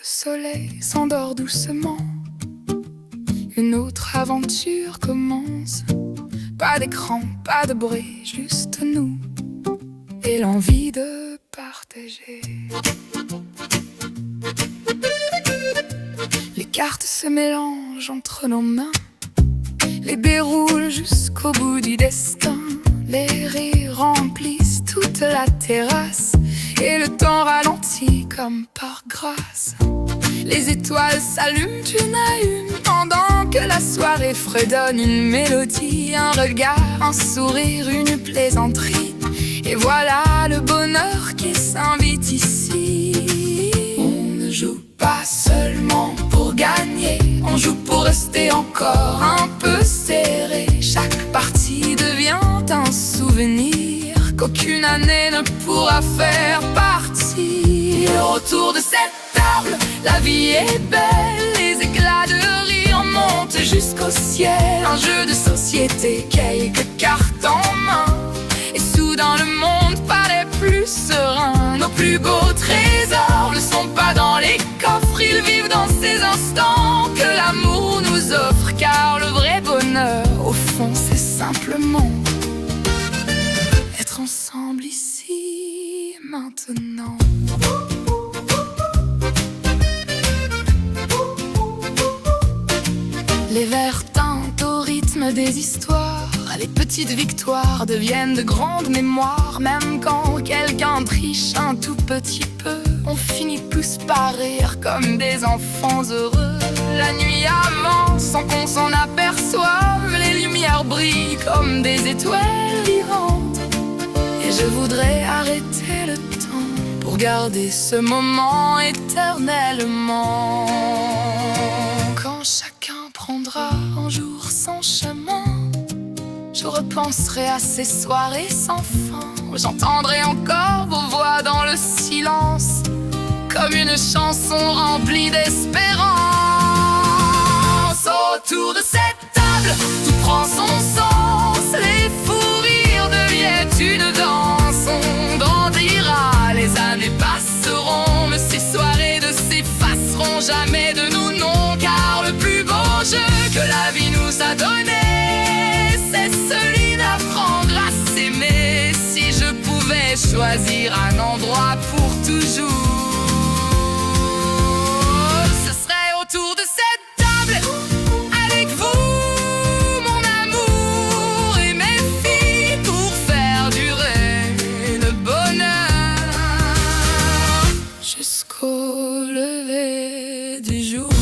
soleil s'endort doucement. Une autre aventure commence. Pas d'écran, pas de bruit, juste nous et l'envie de partager. Les cartes se mélangent entre nos mains, les dés roulent jusqu'au bout du destin. Les rires remplissent toute la terrasse et le temps ralentit comme par grâce. Les étoiles s'allument une à une pendant que la soirée fredonne une mélodie, un regard, un sourire, une plaisanterie. Et voilà le bonheur qui s'invite ici. On ne joue pas seulement pour gagner, on joue pour rester encore un peu serré. Chaque partie devient un souvenir qu'aucune année ne pourra faire partie. Autour de cette table, la vie est belle, les éclats de rire montent jusqu'au ciel. Un jeu de société, quelques cartes en main, et soudain le monde paraît plus serein. Nos plus beaux trésors ne sont pas dans les coffres, ils vivent dans ces instants que l'amour nous offre. Car le vrai bonheur, au fond, c'est simplement être ensemble ici, maintenant. Les vers teintent au rythme des histoires, les petites victoires deviennent de grandes mémoires. Même quand quelqu'un triche un tout petit peu, on finit tous par rire comme des enfants heureux. La nuit avance sans qu'on s'en aperçoive, les lumières brillent comme des étoiles vivantes. Et je voudrais arrêter le temps pour garder ce moment éternellement. Quand chacun prendra un jour son chemin, je repenserai à ces soirées sans fin. J'entendrai encore vos voix dans le silence, comme une chanson remplie d'espérance. Autour de cette table, tout prend son sens. Les fous rires deviennent une danse. On grandira, les années passeront, mais ces soirées ne s'effaceront jamais de nous, non. Car le plus beau jeu que la vie nous a donné, c'est celui d'apprendre à s'aimer. Si je pouvais choisir un endroit pour toujours, ce serait autour de cette table, avec vous, mon amour, et mes filles, pour faire durer le bonheur jusqu'au lever du jour.